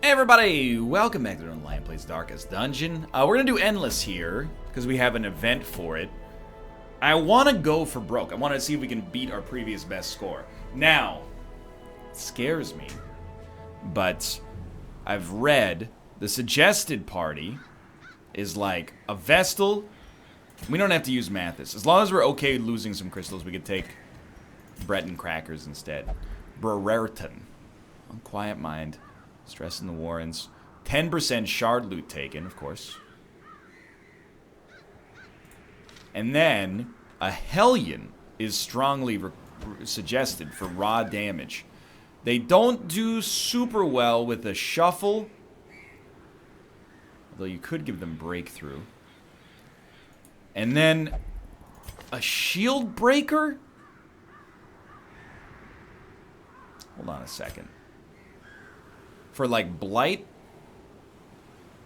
Hey everybody, welcome back to Northernlion Plays Darkest Dungeon. We're gonna do Endless here, because we have an event for it. I want to go for broke. I want to see if we can beat our previous best score. Now, it scares me, but I've read the suggested party is like a Vestal. We don't have to use Mathis. As long as we're okay losing some crystals, we could take Breton crackers instead. Brereton. Unquiet mind. Stress in the Warrens. 10% shard loot taken, of course. And then, a Hellion is strongly suggested for raw damage. They don't do super well with a Shuffle. Although you could give them Breakthrough. And then, a Shield Breaker? Hold on a second. For like Blight.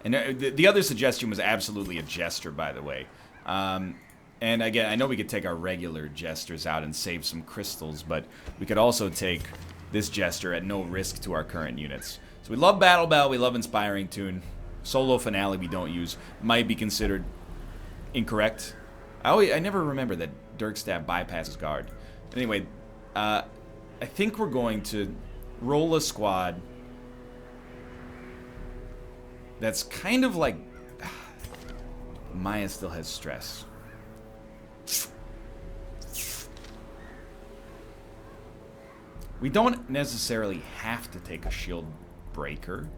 And the other suggestion was absolutely a Jester, by the way. And again, I know we could take our regular Jesters out and save some crystals, but we could also take this Jester at no risk to our current units. So we love Battle Bell, we love Inspiring Tune. Solo Finale we don't use. Might be considered incorrect. I never remember that Dirk Stab bypasses guard. Anyway, I think we're going to roll a squad that's kind of like... Maya still has stress. We don't necessarily have to take a Shield Breaker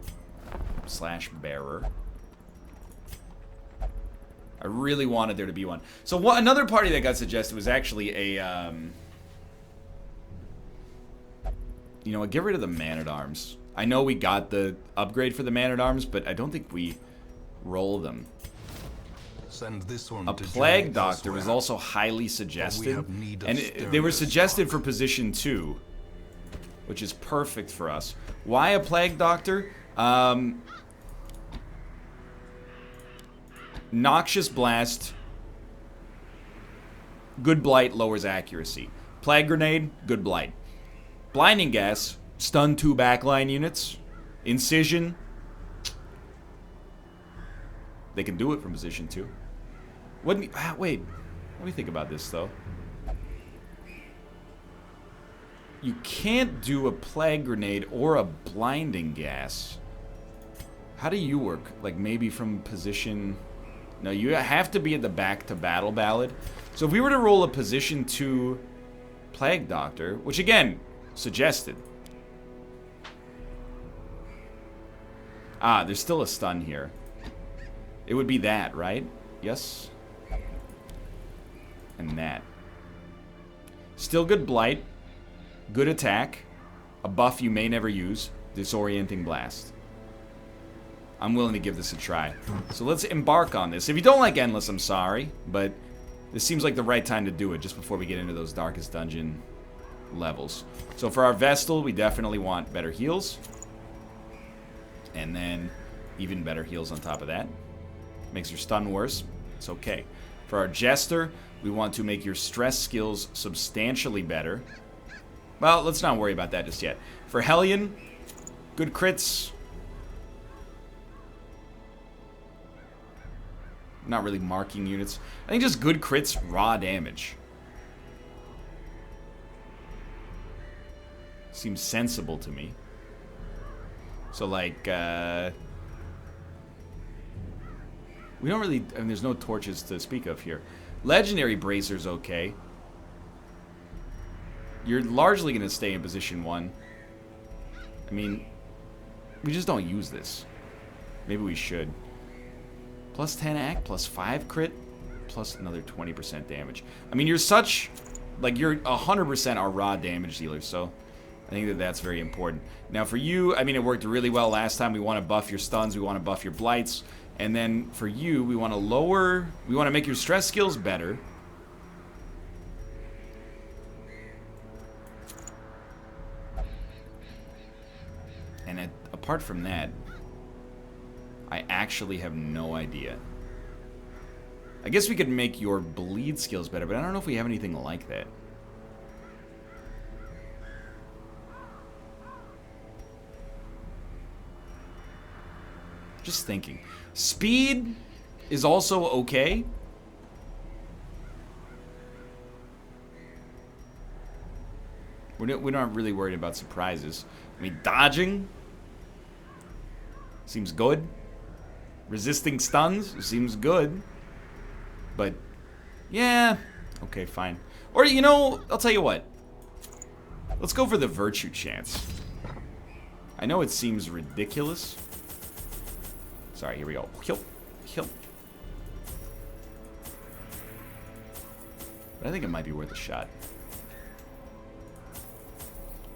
/ Bearer. I really wanted there to be one. So another party that got suggested was actually a... you know what, get rid of the Man-at-Arms. I know we got the upgrade for the Man-at-Arms, but I don't think we roll them. Send this one a Plague Doctor was also highly suggested, and they were suggested for position 2, which is perfect for us. Why a Plague Doctor? Noxious Blast, good Blight, lowers accuracy. Plague Grenade, good Blight. Blinding Gas, stun 2 backline units. Incision, they can do it from position 2. Wait, let me think about this though. You can't do a Plague Grenade or a Blinding Gas. How do you work? Like maybe from position... No, you have to be at the back to Battle Ballad. So if we were to roll a position 2 Plague Doctor, which again, suggested. Ah, there's still a stun here. It would be that, right? Yes? And that. Still good Blight. Good attack. A buff you may never use. Disorienting Blast. I'm willing to give this a try. So let's embark on this. If you don't like Endless, I'm sorry. But this seems like the right time to do it just before we get into those Darkest Dungeon levels. So for our Vestal, we definitely want better heals. And then even better heals on top of that. Makes your stun worse. It's okay. For our Jester, we want to make your stress skills substantially better. Well, let's not worry about that just yet. For Hellion, good crits. Not really marking units. I think just good crits, raw damage. Seems sensible to me. So like, we don't really, I mean, there's no torches to speak of here. Legendary Bracer's okay. You're largely going to stay in position 1. I mean, we just don't use this. Maybe we should. Plus 10 act, plus 5 crit, plus another 20% damage. I mean, you're such, like, you're 100% our raw damage dealer, so I think that that's very important. Now for you, I mean, it worked really well last time. We want to buff your stuns, we want to buff your blights. And then for you, we want to lower, we want to make your stress skills better. And apart from that, I actually have no idea. I guess we could make your bleed skills better, but I don't know if we have anything like that. Just thinking. Speed is also okay. We're not really worried about surprises. I mean, dodging seems good. Resisting stuns seems good. But, yeah. Okay, fine. Or, you know, I'll tell you what. Let's go for the virtue chance. I know it seems ridiculous. Sorry, here we go. But I think it might be worth a shot.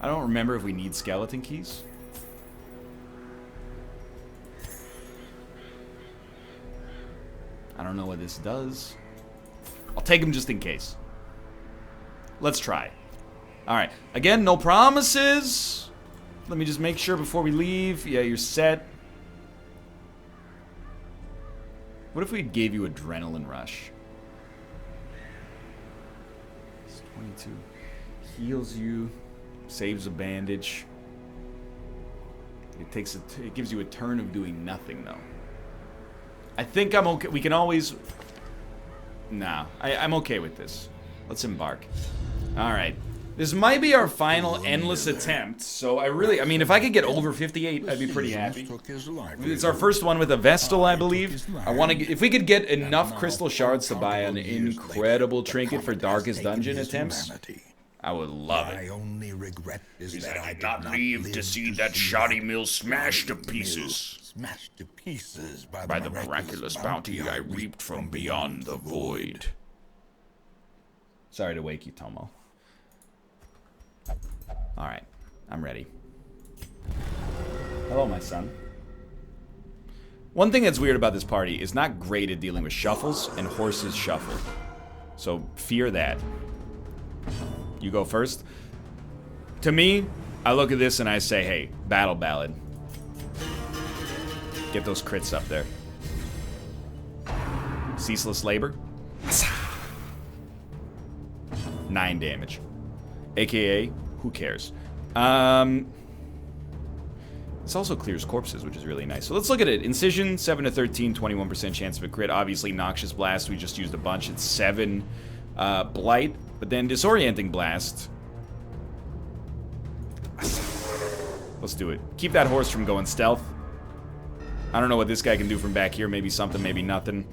I don't remember if we need skeleton keys. I don't know what this does. I'll take them just in case. Let's try. Alright. Again, no promises. Let me just make sure before we leave. Yeah, you're set. What if we gave you adrenaline rush? It's 22. Heals you. Saves a bandage. It gives you a turn of doing nothing, though. I think I'm okay. We can always... Nah, I'm okay with this. Let's embark. Alright. This might be our final endless attempt, so I mean, if I could get over 58, I'd be pretty happy. It's our first one with a Vestal, I believe. If we could get enough crystal shards to buy an incredible trinket for Darkest Dungeon attempts, I would love it. My only regret is that I did not live to see that shoddy mill smashed to pieces. Smashed to pieces By the miraculous bounty I reaped from beyond the void. Sorry to wake you, Tomo. Alright, I'm ready. Hello, my son. One thing that's weird about this party is not great at dealing with shuffles, and horses shuffle. So, fear that. You go first. To me, I look at this and I say, hey, battle ballad. Get those crits up there. Ceaseless labor. 9 damage. AKA, who cares? This also clears corpses, which is really nice. So let's look at it. Incision, 7 to 13, 21% chance of a crit. Obviously, Noxious Blast, we just used a bunch. It's 7. Blight, but then Disorienting Blast. Let's do it. Keep that horse from going stealth. I don't know what this guy can do from back here. Maybe something, maybe nothing.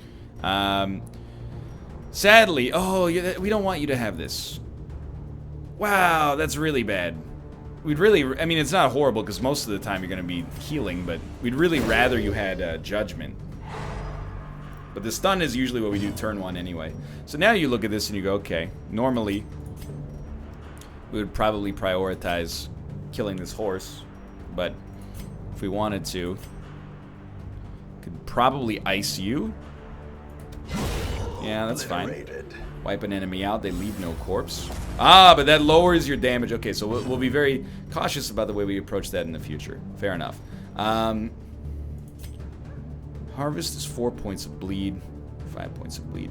Sadly, oh, we don't want you to have this. Wow, that's really bad. We'd really, I mean, it's not horrible because most of the time you're going to be healing, but we'd really rather you had Judgment. But the stun is usually what we do turn 1 anyway. So now you look at this and you go, okay, normally we would probably prioritize killing this horse, but if we wanted to, could probably ice you. Yeah, that's fine. Wipe an enemy out, they leave no corpse. Ah, but that lowers your damage. Okay, so we'll be very cautious about the way we approach that in the future. Fair enough. Harvest is 4 points of bleed, 5 points of bleed.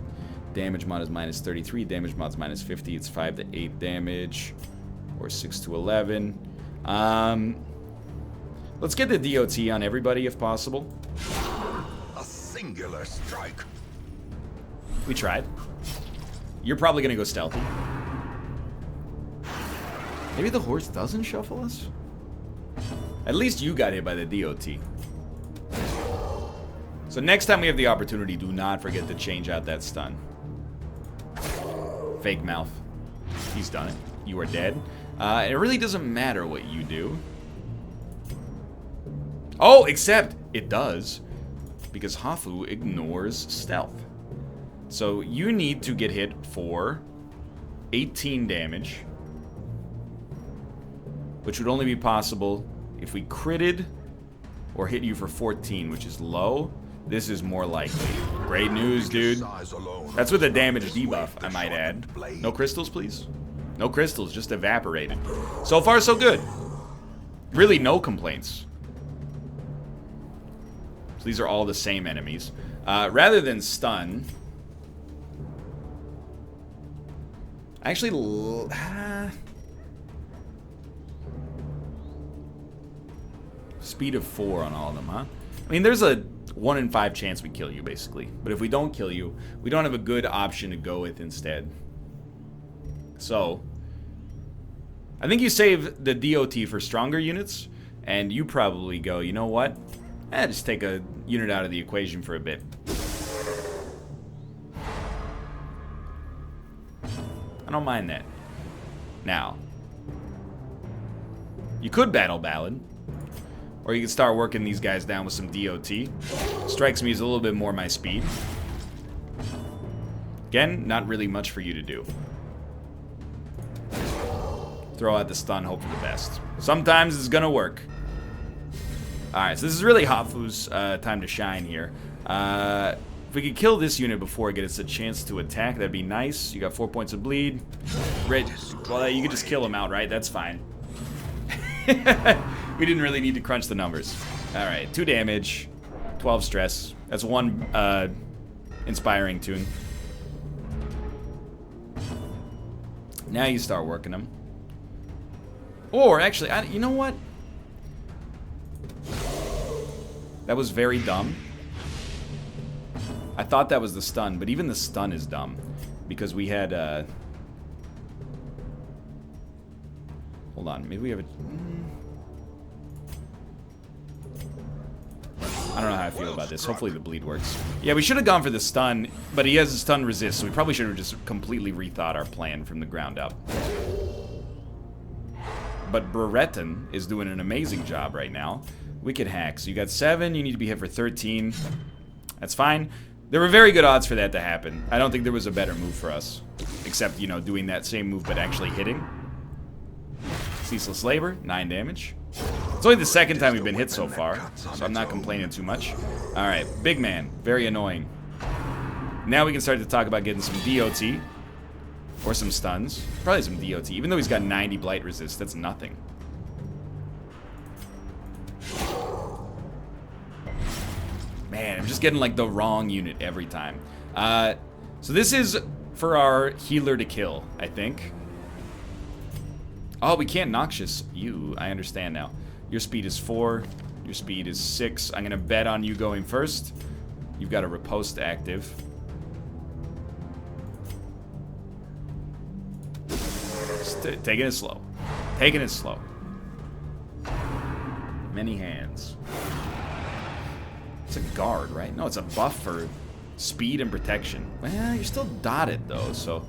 Damage mod is minus 33, damage mod's minus 50. It's 5 to 8 damage, or 6 to 11. Let's get the DOT on everybody if possible. A singular strike. We tried. You're probably gonna go stealthy. Maybe the horse doesn't shuffle us? At least you got hit by the DOT. So next time we have the opportunity, do not forget to change out that stun. Fake mouth. He's done it. You are dead. It really doesn't matter what you do. Oh, except it does. Because Hafu ignores stealth. So you need to get hit for 18 damage. Which would only be possible if we critted or hit you for 14, which is low. This is more likely. Great news, dude. That's with a damage debuff, I might add. No crystals, please? No crystals, just evaporated. So far, so good. Really, no complaints. So these are all the same enemies. Rather than stun... Actually... Speed of 4 on all of them, huh? I mean, there's a 1 in 5 chance we kill you, basically. But if we don't kill you, we don't have a good option to go with instead. So, I think you save the DOT for stronger units, and you probably go, you know what? Just take a unit out of the equation for a bit. I don't mind that. Now, you could battle Ballad, or you could start working these guys down with some DOT. Strikes me as a little bit more my speed. Again, not really much for you to do. Throw out the stun, hope for the best. Sometimes it's gonna work. Alright, so this is really Hafu's time to shine here. If we could kill this unit before it gets a chance to attack, that'd be nice. You got 4 points of bleed. Well, you could just kill him outright, that's fine. We didn't really need to crunch the numbers. Alright, 2 damage, 12 stress. That's 1 inspiring tune. Now you start working them. Or, actually, you know what? That was very dumb. I thought that was the stun, but even the stun is dumb. Because we had, hold on, maybe we have a... I don't know how I feel about this. Hopefully the bleed works. Yeah, we should have gone for the stun, but he has a stun resist, so we probably should have just completely rethought our plan from the ground up. But Brereton is doing an amazing job right now. Wicked hack. So you got 7, you need to be hit for 13. That's fine. There were very good odds for that to happen. I don't think there was a better move for us. Except, you know, doing that same move but actually hitting. Ceaseless Labor, 9 damage. It's only the second time we've been hit so far, so I'm not complaining too much. Alright, big man. Very annoying. Now we can start to talk about getting some DOT. Or some stuns. Probably some DOT. Even though he's got 90 blight resist, that's nothing. Man, I'm just getting like the wrong unit every time. So this is for our healer to kill, I think. Oh, we can't Noxious you. I understand now. Your speed is 4. Your speed is 6. I'm going to bet on you going first. You've got a riposte active. Taking it slow. Taking it slow. Many hands. It's a guard, right? No, it's a buff for speed and protection. Well, you're still dotted, though, so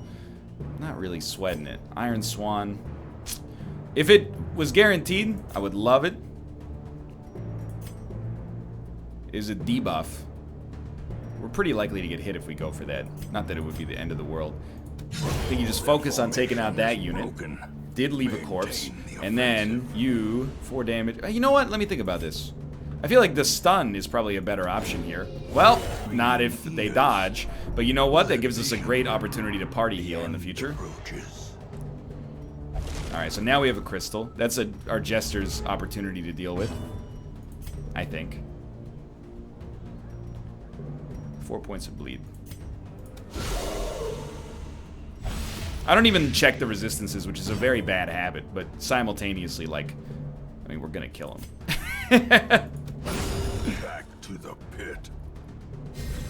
not really sweating it. Iron Swan. If it was guaranteed, I would love it. Is a debuff. We're pretty likely to get hit if we go for that. Not that it would be the end of the world. I think you just focus on taking out that unit. Did leave a corpse. And then you, 4 damage. You know what? Let me think about this. I feel like the stun is probably a better option here. Well, not if they dodge. But you know what? That gives us a great opportunity to party heal in the future. Alright, so now we have a crystal. That's our Jester's opportunity to deal with. I think. 4 points of bleed. I don't even check the resistances, which is a very bad habit, but simultaneously, like, I mean, we're gonna kill him. Back to the pit.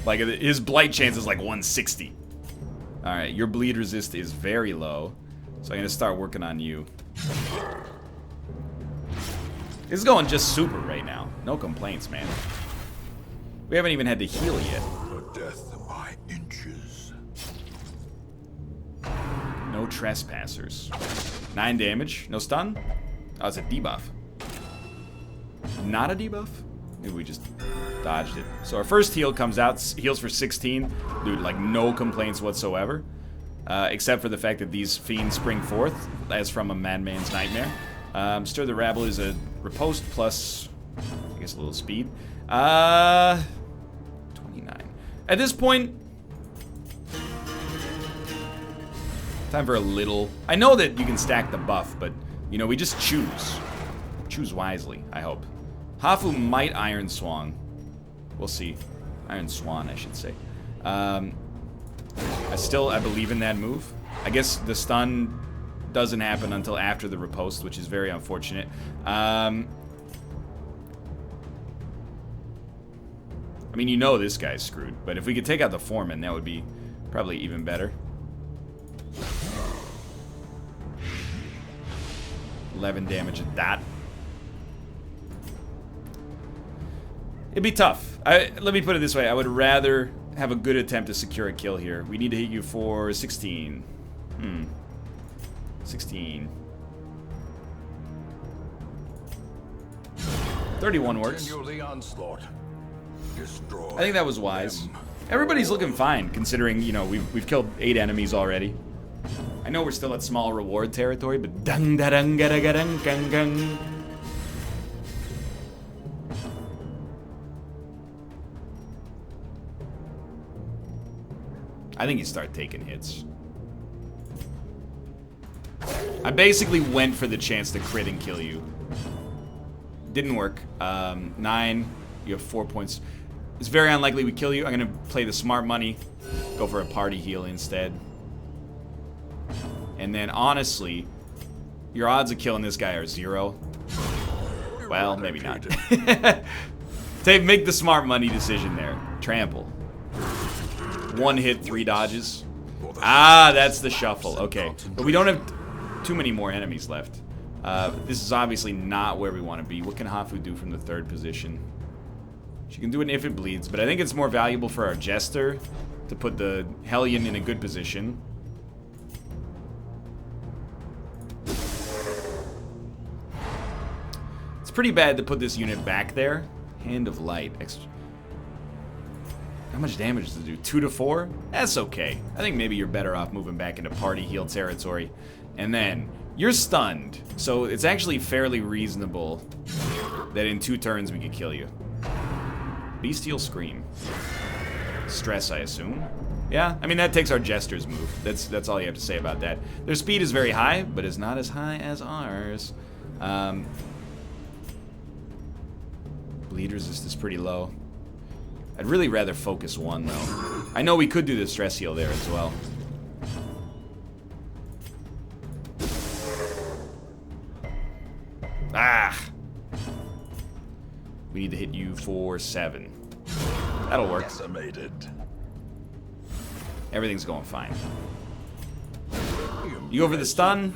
Like, his blight chance is like 160. Alright, your bleed resist is very low, so I'm gonna start working on you. This is going just super right now. No complaints, man. We haven't even had to heal yet. The death by inches. No trespassers. 9 damage. No stun? Oh, it's a debuff. Not a debuff? Maybe we just dodged it. So our first heal comes out. Heals for 16. Dude, like no complaints whatsoever. Except for the fact that these fiends spring forth, as from a madman's nightmare. Stir the Rabble is a riposte plus, I guess, a little speed. 29. At this point, time for a little... I know that you can stack the buff, but, you know, we just choose. Choose wisely, I hope. Hafu might Iron Swan. We'll see. Iron Swan, I should say. I believe in that move. I guess the stun doesn't happen until after the riposte, which is very unfortunate. I mean, you know this guy's screwed. But if we could take out the foreman, that would be probably even better. 11 damage at that. It'd be tough. Let me put it this way. I would rather have a good attempt to secure a kill here. We need to hit you for 16. 16. 31 works. Continue the onslaught. Destroy I think that was wise. them. Everybody's looking fine, considering, you know, we've killed 8 enemies already. I know we're still at small reward territory, but dung da dung ga da ga dung gung gung. I think you start taking hits. I basically went for the chance to crit and kill you. Didn't work. 9. You have 4 points. It's very unlikely we kill you. I'm gonna play the smart money. Go for a party heal instead. And then, honestly, your odds of killing this guy are 0. Well, maybe not. Make the smart money decision there. Trample. 1 hit, 3 dodges. Ah, that's the shuffle. Okay. But we don't have too many more enemies left. This is obviously not where we want to be. What can Hafu do from the 3rd position? She can do it if it bleeds, but I think it's more valuable for our Jester to put the Hellion in a good position. It's pretty bad to put this unit back there. Hand of Light. How much damage does it do? 2 to 4? That's okay. I think maybe you're better off moving back into party heal territory. And then, you're stunned. So it's actually fairly reasonable that in 2 turns we could kill you. Bestial Scream. Stress, I assume. Yeah, I mean, that takes our Jester's move. That's all you have to say about that. Their speed is very high, but is not as high as ours. Bleed resist is pretty low. I'd really rather focus 1, though. I know we could do the stress heal there as well. Ah! We need to hit you for 7. That'll work. Decimated. Everything's going fine. You go for the stun.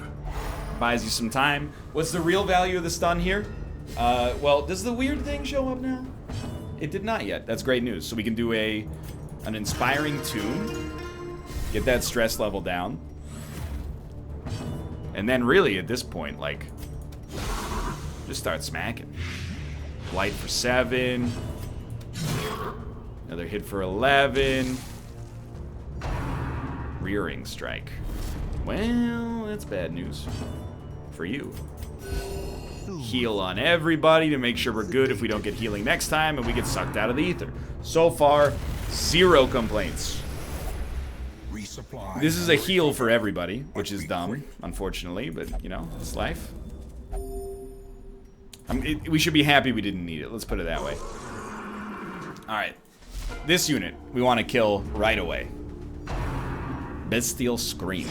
Buys you some time. What's the real value of the stun here? Well, does the weird thing show up now? It did not yet. That's great news. So we can do an inspiring tune. Get that stress level down. And then really at this point, like, just start smacking. Light for 7. Another hit for 11. Rearing strike. Well, that's bad news. For you. Heal on everybody to make sure we're good if we don't get healing next time and we get sucked out of the ether. So far, 0 complaints. Resupply. This is a heal for everybody, which is dumb, unfortunately, but, you know, it's life. We should be happy we didn't need it. Let's put it that way. Alright. This unit, we want to kill right away. Bestial Scream.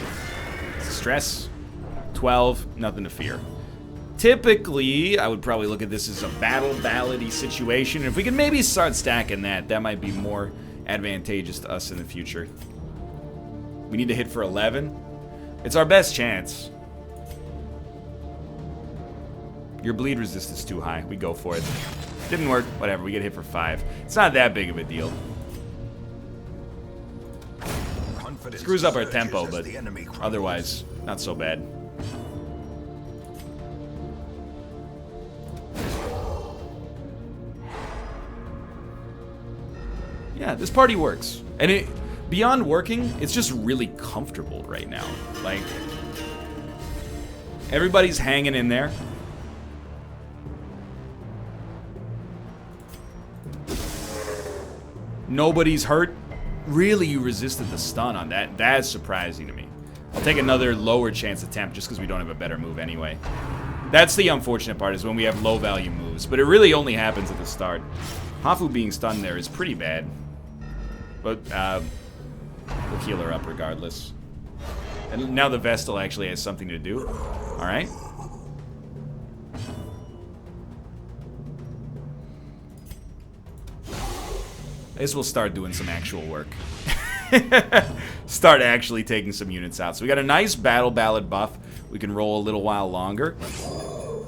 Stress, 12, nothing to fear. Typically, I would probably look at this as a battle ballad-y situation. If we could maybe start stacking that, that might be more advantageous to us in the future. We need to hit for 11. It's our best chance. Your bleed resist is too high. We go for it. Didn't work. Whatever. We get hit for 5. It's not that big of a deal. Screws up our tempo, but otherwise, not so bad. Yeah, this party works. And beyond working, it's just really comfortable right now. Like, everybody's hanging in there. Nobody's hurt. Really, you resisted the stun on that. That's surprising to me. I'll take another lower chance attempt just because we don't have a better move anyway. That's the unfortunate part, is when we have low value moves. But it really only happens at the start. Hafu being stunned there is pretty bad. But we'll heal her up regardless. And now the Vestal actually has something to do. Alright. guess we'll start doing some actual work. Start actually taking some units out. So we got a nice battle ballad buff. We can roll a little while longer.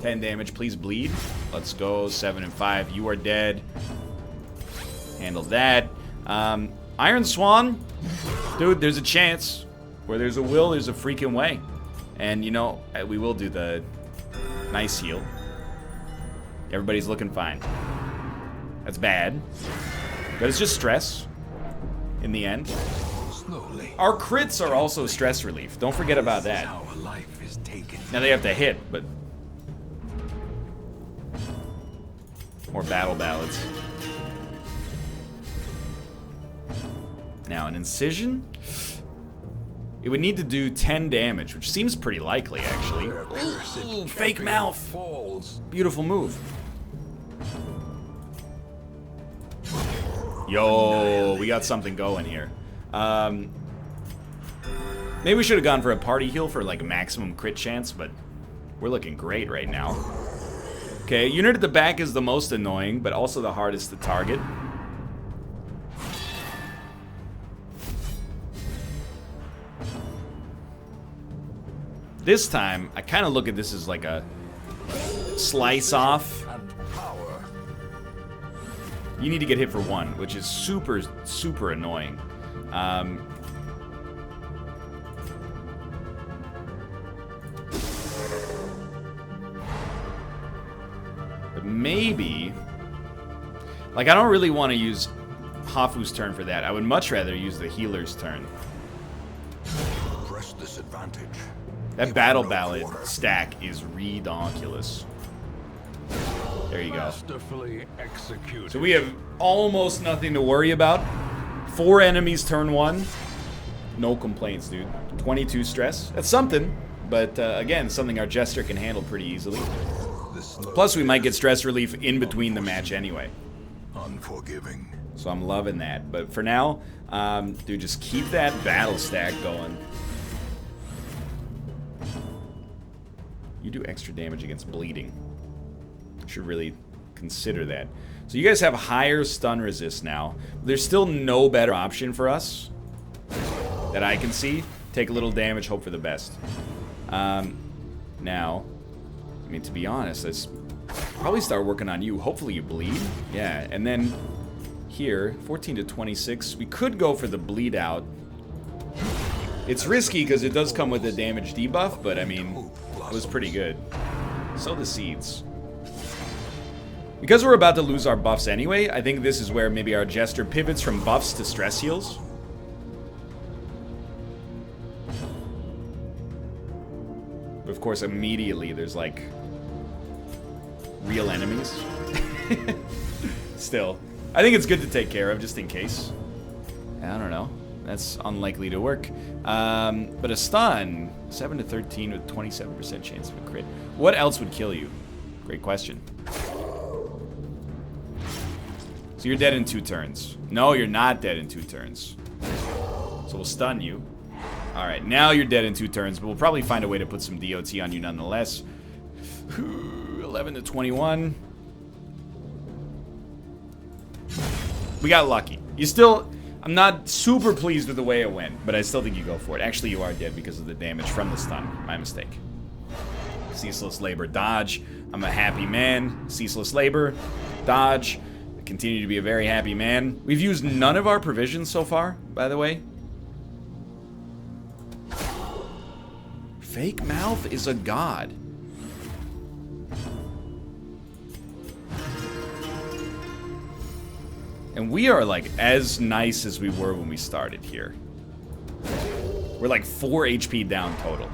10 damage, please bleed. Let's go, 7 and 5. You are dead. Handle that. Iron Swan. Dude, there's a chance. Where there's a will, there's a freaking way. And, you know, we will do the nice heal. Everybody's looking fine. That's bad. But it's just stress. In the end. Slowly. Our crits are also stress relief. Don't forget about that. How a life is taken. Now they have to hit, but... More battle ballads. Now, an incision? It would need to do 10 damage, which seems pretty likely, actually. Ooh, fake mouth! Falls. Beautiful move. Yo, we got something going here. Maybe we should have gone for a party heal for like a maximum crit chance, but we're looking great right now. Okay, unit at the back is the most annoying, but also the hardest to target. This time, I kind of look at this as like a slice off. You need to get hit for 1, which is super, super annoying. But maybe... Like, I don't really want to use Hafu's turn for that. I would much rather use the healer's turn. Press disadvantage. That battle ballad stack is redonkulous. There you go. Masterfully executed. So we have almost nothing to worry about. 4 enemies turn 1. No complaints, dude. 22 stress. That's something. But again, something our Jester can handle pretty easily. Plus we might get stress relief in between the match anyway. Unforgiving. So I'm loving that. But for now, dude, just keep that battle stack going. You do extra damage against bleeding. Should really consider that. So you guys have higher stun resist now. There's still no better option for us that I can see. Take a little damage, hope for the best. Now, I mean, to be honest, let's probably start working on you. Hopefully you bleed. Yeah, and then here, 14 to 26. We could go for the bleed out. It's risky because it does come with a damage debuff, but I mean, it was pretty good. Sow the seeds. Because we're about to lose our buffs anyway, I think this is where maybe our Jester pivots from buffs to stress heals. But of course, immediately there's like real enemies. Still, I think it's good to take care of just in case. I don't know. That's unlikely to work. But a stun, 7 to 13 with 27% chance of a crit. What else would kill you? Great question. So you're dead in 2 turns. No, you're not dead in 2 turns. So we'll stun you. Alright, now you're dead in 2 turns, but we'll probably find a way to put some DOT on you nonetheless. 11 to 21. We got lucky. You still... I'm not super pleased with the way it went, but I still think you go for it. Actually, you are dead because of the damage from the stun. My mistake. Ceaseless labor, dodge. I'm a happy man. Ceaseless labor, dodge. I continue to be a very happy man. We've used none of our provisions so far, by the way. Fake mouth is a god. And we are like as nice as we were when we started here. We're like 4 HP down total.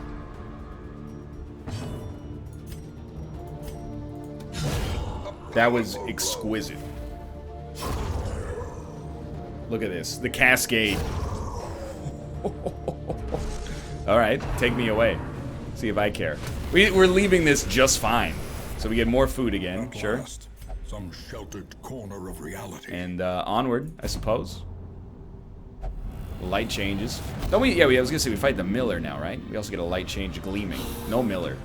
That was exquisite. Look at this. The cascade. Alright, take me away. See if I care. We're leaving this just fine. So we get more food again, sure. Some sheltered corner of reality. And onward, I suppose. Light changes. Don't we? Yeah, I was gonna say we fight the Miller now, right? We also get a light change gleaming. No Miller.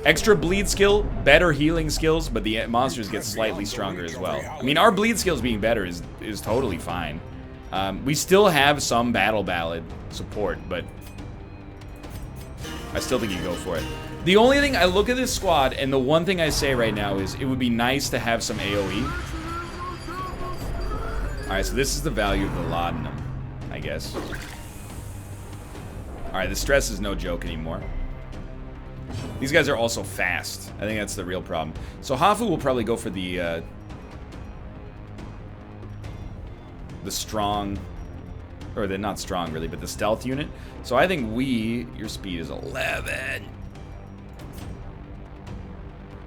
Extra bleed skill, better healing skills, but the monsters get slightly stronger as well. I mean, our bleed skills being better is totally fine. We still have some battle ballad support, but I still think you go for it. The only thing, I look at this squad, and the one thing I say right now is it would be nice to have some AoE. Alright, so this is the value of the laudanum, I guess. Alright, the stress is no joke anymore. These guys are also fast. I think that's the real problem. So Hafu will probably go for the strong, or the not strong really, but the stealth unit. So I think your speed is 11.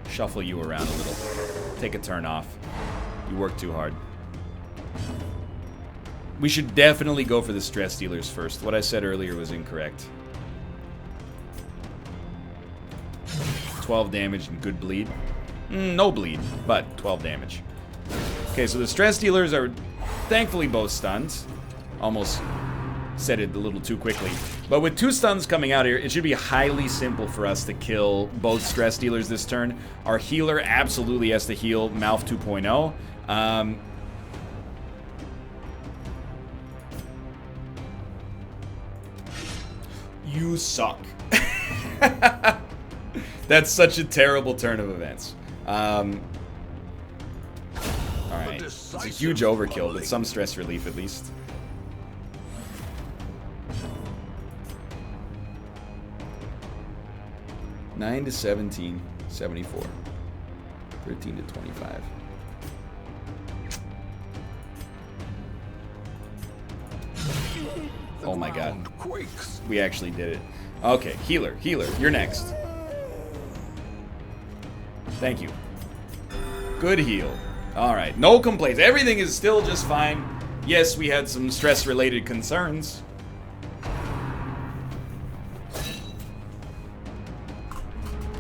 Shuffle you around a little. Take a turn off. You work too hard. We should definitely go for the stress dealers first. What I said earlier was incorrect. 12 damage and good bleed. No bleed, but 12 damage. Okay, so the stress dealers are thankfully both stuns. Almost said it a little too quickly. But with 2 stuns coming out here, it should be highly simple for us to kill both stress dealers this turn. Our healer absolutely has to heal Mouth 2.0. You suck. That's such a terrible turn of events. Alright. It's a huge overkill, but some stress relief at least. $9 to $17, 74. 13 to 25. Oh my god. We actually did it. Okay, healer, you're next. Thank you. Good heal. Alright, no complaints. Everything is still just fine. Yes, we had some stress-related concerns.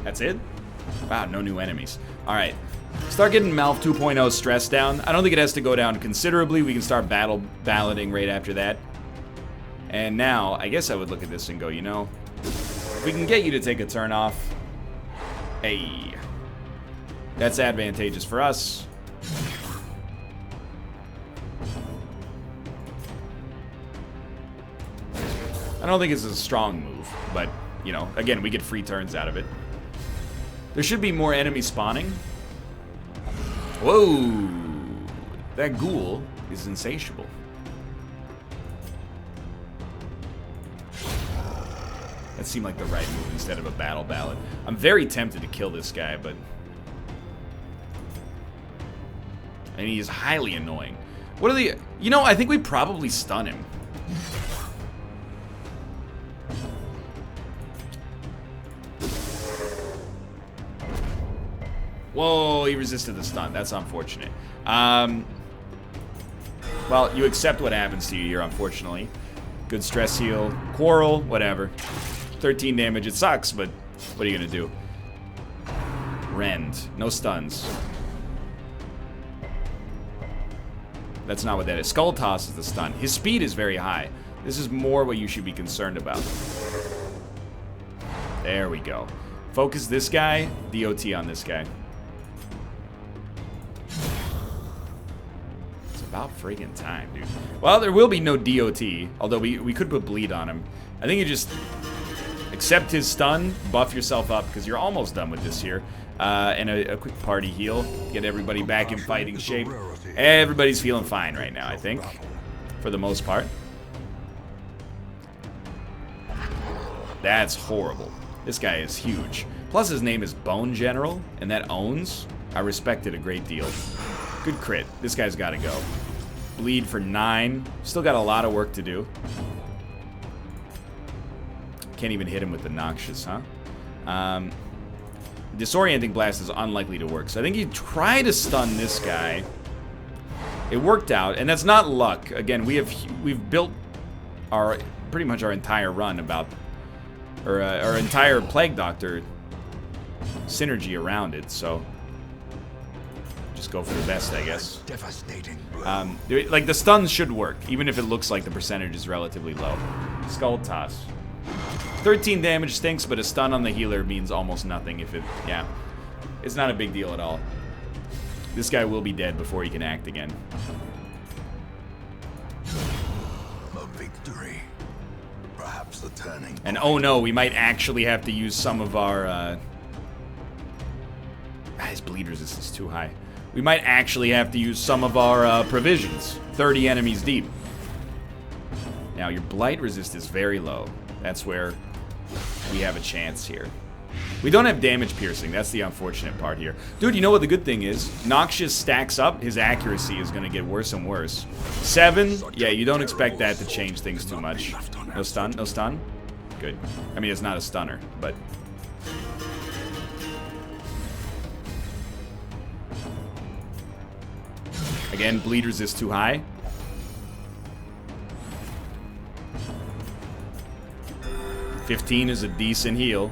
That's it? Wow, no new enemies. Alright. Start getting Mouth 2.0 stress down. I don't think it has to go down considerably. We can start balloting right after that. And now, I guess I would look at this and go, you know, if we can get you to take a turn off, hey, that's advantageous for us. I don't think it's a strong move, but, you know, again, we get free turns out of it. There should be more enemies spawning. Whoa! That ghoul is insatiable. That seemed like the right move instead of a battle ballad. I'm very tempted to kill this guy, but... and he's highly annoying. What are the... you know, I think we probably stun him. Whoa, he resisted the stun. That's unfortunate. Well, you accept what happens to you here, unfortunately. Good stress heal. Quarrel, whatever. 13 damage. It sucks, but what are you going to do? Rend. No stuns. That's not what that is. Skull Toss is the stun. His speed is very high. This is more what you should be concerned about. There we go. Focus this guy. DOT on this guy. About friggin' time, dude. Well, there will be no DOT, although we could put bleed on him. I think you just accept his stun, buff yourself up, because you're almost done with this here. And a quick party heal. Get everybody back in fighting shape. Everybody's feeling fine right now, I think. For the most part. That's horrible. This guy is huge. Plus his name is Bone General, and that owns. I respect it a great deal. Good crit. This guy's got to go. Bleed for 9. Still got a lot of work to do. Can't even hit him with the Noxious, huh? Disorienting Blast is unlikely to work. So I think you try to stun this guy. It worked out, and that's not luck. Again, we've built our pretty much our entire run about, or our entire Plague Doctor synergy around it. So. Just go for the best, I guess. Devastating. Like, the stuns should work, even if it looks like the percentage is relatively low. Skull Toss. 13 damage stinks, but a stun on the healer means almost nothing if it... Yeah. It's not a big deal at all. This guy will be dead before he can act again. A victory. Perhaps the turning. And oh no, we might actually have to use some of our... his bleed resistance is too high. We might actually have to use some of our provisions. 30 enemies deep. Now, your blight resist is very low. That's where we have a chance here. We don't have damage piercing. That's the unfortunate part here. Dude, you know what the good thing is? Noxious stacks up. His accuracy is going to get worse and worse. 7. Yeah, you don't expect that to change things too much. No stun? No stun? Good. I mean, it's not a stunner, but... Again, bleed resist too high. $15 is a decent heal.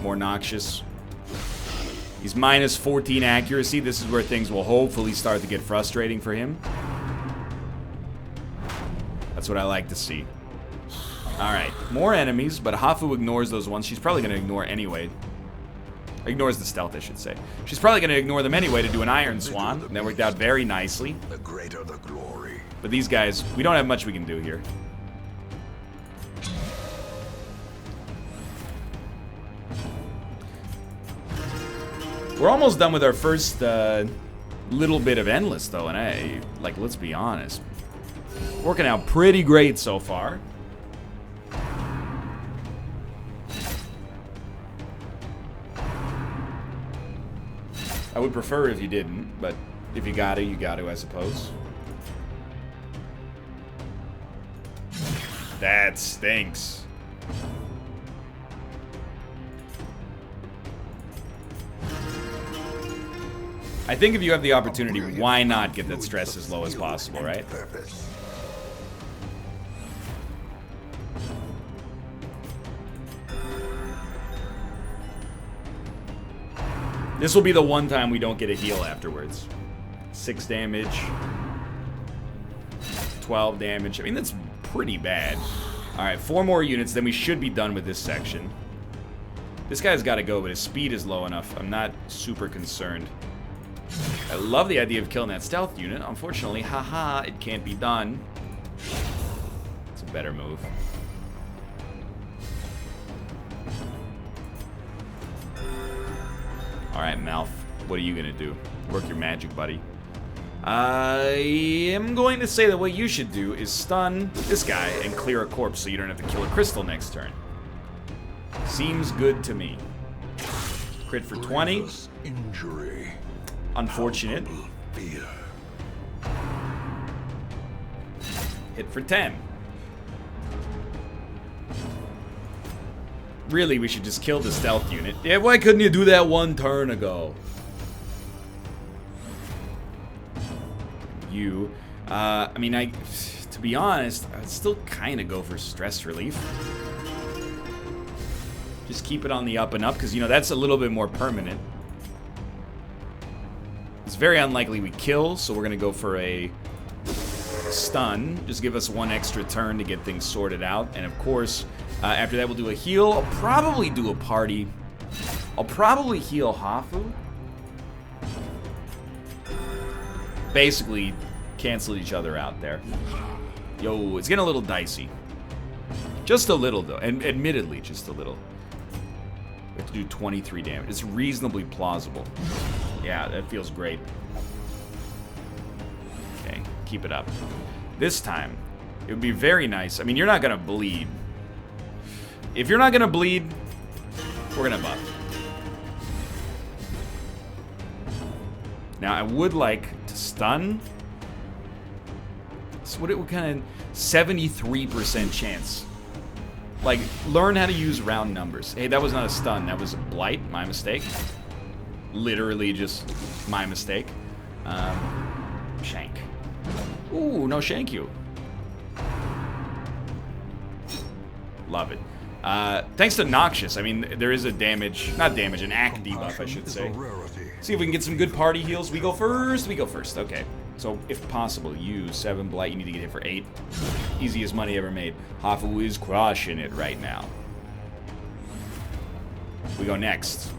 More noxious. He's minus 14 accuracy. This is where things will hopefully start to get frustrating for him. That's what I like to see. Alright, more enemies, but Hafu ignores those ones. She's probably going to ignore anyway. Ignores the stealth, I should say. She's probably going to ignore them anyway to do an Iron Swan. And that worked out very nicely. The greater the glory. But these guys, we don't have much we can do here. We're almost done with our first little bit of Endless, though. And like, let's be honest. Working out pretty great so far. I would prefer if you didn't, but if you got to, I suppose. That stinks. I think if you have the opportunity, why not get that stress as low as possible, right? This will be the one time we don't get a heal afterwards. 6 damage. 12 damage. I mean, that's pretty bad. Alright, 4 more units, then we should be done with this section. This guy's got to go, but his speed is low enough. I'm not super concerned. I love the idea of killing that stealth unit. Unfortunately, haha, it can't be done. It's a better move. Alright, Malf, what are you gonna do? Work your magic, buddy. I am going to say that what you should do is stun this guy and clear a corpse so you don't have to kill a crystal next turn. Seems good to me. Crit for 20. Injury. Unfortunate. Fear. Hit for 10. Really, we should just kill the stealth unit. Yeah, why couldn't you do that one turn ago? You. I mean, to be honest, I'd still kind of go for stress relief. Just keep it on the up and up, because, you know, that's a little bit more permanent. It's very unlikely we kill, so we're going to go for a stun. Just give us 1 extra turn to get things sorted out. And, of course, after that, we'll do a heal. I'll probably do a party. I'll probably heal Hafu. Basically, cancel each other out there. Yo, it's getting a little dicey. Just a little, though. And admittedly, just a little. We have to do 23 damage. It's reasonably plausible. Yeah, that feels great. Okay, keep it up. This time, it would be very nice. I mean, you're not going to bleed. If you're not going to bleed, we're going to buff. Now, I would like to stun. So what kind of 73% chance. Like, learn how to use round numbers. Hey, that was not a stun. That was a blight. My mistake. Literally just my mistake. Shank. Ooh, no shank you. Love it. Thanks to Noxious, I mean, there is a damage, not an act debuff, I should say. See if we can get some good party heals. We go first, okay. So, if possible, use 7 blight. You need to get hit for 8. Easiest money ever made. Hafu is crushing it right now. We go next.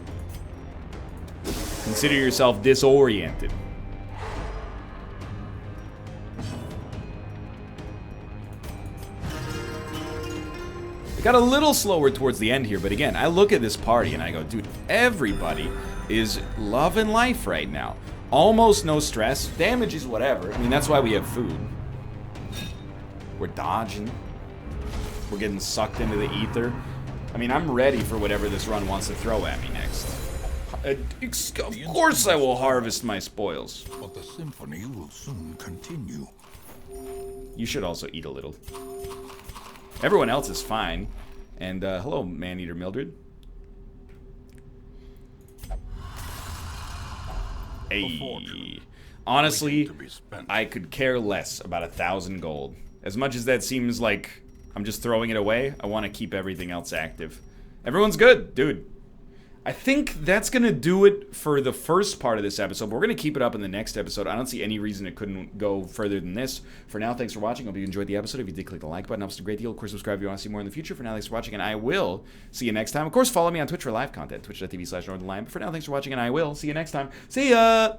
Consider yourself disoriented. It got a little slower towards the end here, but again, I look at this party and I go, dude, everybody is loving life right now. Almost no stress. Damage is whatever. I mean, that's why we have food. We're dodging. We're getting sucked into the ether. I mean, I'm ready for whatever this run wants to throw at me next. Of course I will harvest my spoils. But the symphony will soon continue. You should also eat a little. Everyone else is fine. And, hello, Man-Eater Mildred. Hey. Honestly, I could care less about 1,000 gold. As much as that seems like I'm just throwing it away, I want to keep everything else active. Everyone's good, dude. I think that's going to do it for the first part of this episode. But we're going to keep it up in the next episode. I don't see any reason it couldn't go further than this. For now, thanks for watching. Hope you enjoyed the episode. If you did, click the like button. It helps a great deal. Of course, subscribe if you want to see more in the future. For now, thanks for watching, and I will see you next time. Of course, follow me on Twitch for live content, twitch.tv/Northernlion. But for now, thanks for watching, and I will see you next time. See ya!